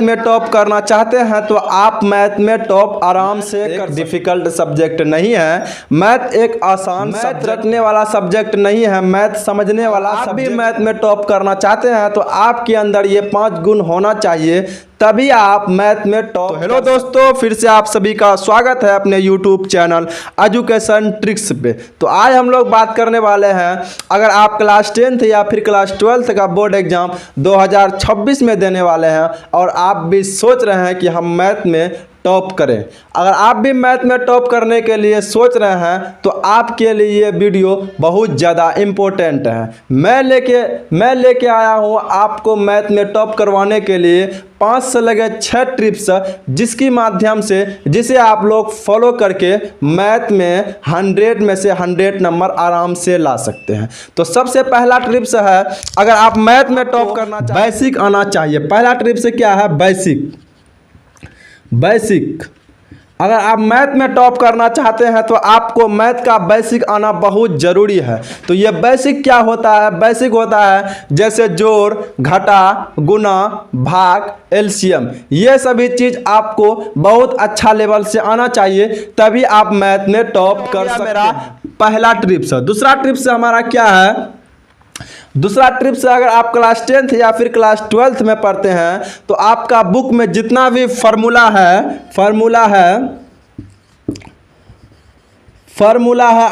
में टॉप करना चाहते हैं तो आप मैथ में टॉप आराम से कर। डिफिकल्ट सब्जेक्ट नहीं है मैथ, एक आसान मैथ रटने वाला सब्जेक्ट नहीं है, मैथ समझने वाला। आप भी मैथ में टॉप करना चाहते हैं तो आपके अंदर ये 5 गुण होना चाहिए, तभी आप मैथ में टॉप। तो हेलो दोस्तों, फिर से आप सभी का स्वागत है अपने यूट्यूब चैनल एजुकेशन ट्रिक्स पे। तो आज हम लोग बात करने वाले हैं, अगर आप क्लास 10th या फिर क्लास 12th का बोर्ड एग्जाम 2026 में देने वाले हैं और आप भी सोच रहे हैं कि हम मैथ में टॉप करें, अगर आप भी मैथ में टॉप करने के लिए सोच रहे हैं तो आपके लिए ये वीडियो बहुत ज़्यादा इम्पोर्टेंट है। मैं लेके आया हूँ आपको मैथ में टॉप करवाने के लिए 5 से लगे 6 टिप्स, जिसकी माध्यम से जिसे आप लोग फॉलो करके मैथ में 100 में से 100 नंबर आराम से ला सकते हैं। तो सबसे पहला टिप्स है, अगर आप मैथ में टॉप करना चाहिए बेसिक आना चाहिए। पहला टिप्स क्या है? बेसिक। अगर आप मैथ में टॉप करना चाहते हैं तो आपको मैथ का बेसिक आना बहुत ज़रूरी है। तो ये बेसिक क्या होता है? बेसिक होता है जैसे जोड़, घटा, गुना, भाग, एलसीएम, ये सभी चीज़ आपको बहुत अच्छा लेवल से आना चाहिए, तभी आप मैथ में टॉप कर सकते हैं। मेरा पहला ट्रिप्स है। दूसरा ट्रिप्स हमारा क्या है? दूसरा ट्रिप्स, अगर आप क्लास 10th या फिर क्लास 12th में पढ़ते हैं तो आपका बुक में जितना भी फार्मूला है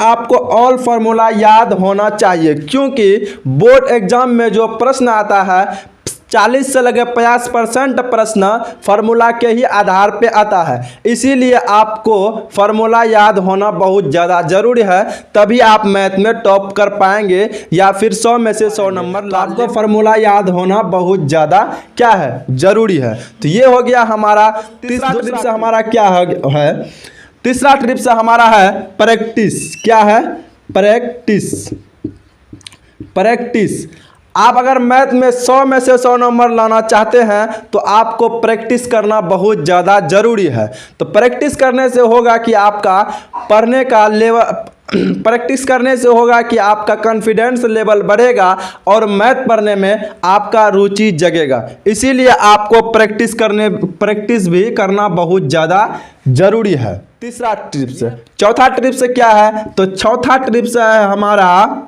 आपको ऑल फार्मूला याद होना चाहिए, क्योंकि बोर्ड एग्जाम में जो प्रश्न आता है 40 से लगे 50% प्रश्न फार्मूला के ही आधार पे आता है। इसीलिए आपको फार्मूला याद होना बहुत ज़्यादा ज़रूरी है, तभी आप मैथ में टॉप कर पाएंगे या फिर 100 में से 100 नंबर। आपको फार्मूला याद होना बहुत ज़्यादा क्या है? ज़रूरी है। तो ये हो गया हमारा तीसरा टिप्स। हमारा क्या है? तीसरा टिप्स हमारा है प्रैक्टिस। क्या है? प्रैक्टिस। आप अगर मैथ में 100 में से 100 नंबर लाना चाहते हैं तो आपको प्रैक्टिस करना बहुत ज़्यादा ज़रूरी है। तो प्रैक्टिस करने से होगा कि आपका पढ़ने का लेवल प्रैक्टिस करने से होगा कि आपका कॉन्फिडेंस लेवल बढ़ेगा और मैथ पढ़ने में आपका रुचि जगेगा। इसीलिए आपको प्रैक्टिस भी करना बहुत ज़्यादा ज़रूरी है। तीसरा टिप्स। चौथा टिप्स क्या है? तो चौथा टिप्स है हमारा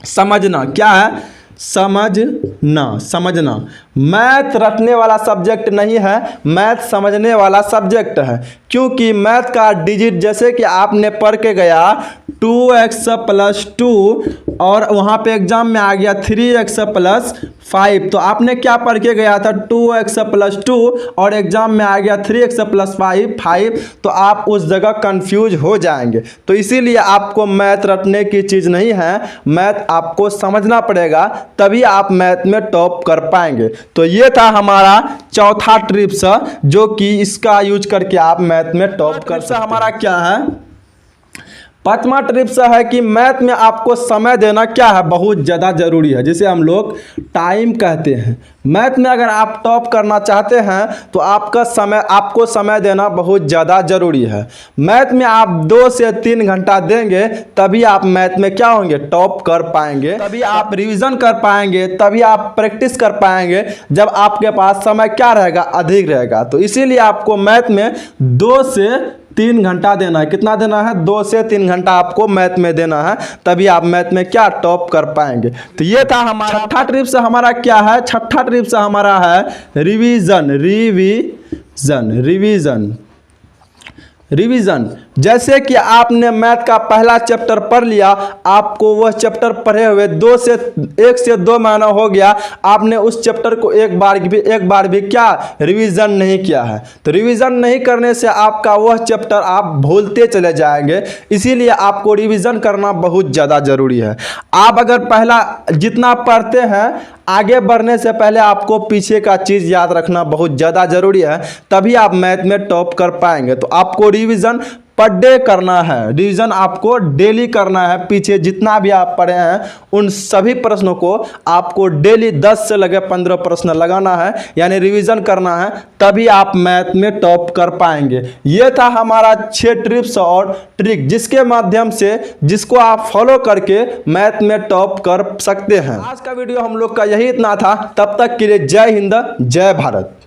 समझना। क्या है? समझना। मैथ रटने वाला सब्जेक्ट नहीं है, मैथ समझने वाला सब्जेक्ट है। क्योंकि मैथ का डिजिट जैसे कि आपने पढ़ के गया 2x + 2 और वहाँ पे एग्जाम में आ गया 3x + 5, तो आपने क्या पढ़ के गया था? 2x + 2 और एग्जाम में आ गया 3x + 5, तो आप उस जगह कंफ्यूज हो जाएंगे। तो इसीलिए आपको मैथ रटने की चीज़ नहीं है, मैथ आपको समझना पड़ेगा, तभी आप मैथ में टॉप कर पाएंगे। तो ये था हमारा चौथा ट्रिप्स, जो कि इसका यूज करके आप मैथ में टॉप कर सकते हैं। हमारा क्या है? 5वां टिप्स है कि मैथ में आपको समय देना क्या है? बहुत ज़्यादा ज़रूरी है, जिसे हम लोग टाइम कहते हैं। मैथ में अगर आप टॉप करना चाहते हैं तो आपको समय देना बहुत ज़्यादा ज़रूरी है। मैथ में आप 2 से 3 घंटा देंगे, तभी आप मैथ में क्या होंगे? टॉप कर पाएंगे, तभी आप रिवीजन कर पाएंगे, तभी आप प्रैक्टिस कर पाएंगे, जब आपके पास समय क्या रहेगा? अधिक रहेगा। तो इसीलिए आपको मैथ में 2 से 3 घंटा देना है। कितना देना है? 2 से 3 घंटा आपको मैथ में देना है, तभी आप मैथ में क्या? टॉप कर पाएंगे। तो ये था हमारा छठा टिप्स। हमारा क्या है? छठा टिप्स हमारा है रिवीजन। जैसे कि आपने मैथ का पहला चैप्टर पढ़ लिया, आपको वह चैप्टर पढ़े हुए 1 से 2 महीना हो गया, आपने उस चैप्टर को एक बार भी क्या? रिवीजन नहीं किया है। तो रिवीजन नहीं करने से आपका वह चैप्टर आप भूलते चले जाएंगे। इसीलिए आपको रिवीजन करना बहुत ज़्यादा ज़रूरी है। आप अगर पहला जितना पढ़ते हैं, आगे बढ़ने से पहले आपको पीछे का चीज़ याद रखना बहुत ज़्यादा ज़रूरी है, तभी आप मैथ में टॉप कर पाएंगे। तो आपको रिवीजन पर डे करना है, रिवीजन आपको डेली करना है। पीछे जितना भी आप पढ़े हैं उन सभी प्रश्नों को आपको डेली 10 से लगे 15 प्रश्न लगाना है, यानी रिवीजन करना है, तभी आप मैथ में टॉप कर पाएंगे। ये था हमारा 6 टिप्स और ट्रिक, जिसके माध्यम से जिसको आप फॉलो करके मैथ में टॉप कर सकते हैं। आज का वीडियो हम लोग का यही इतना था। तब तक के लिए जय हिंद, जय भारत।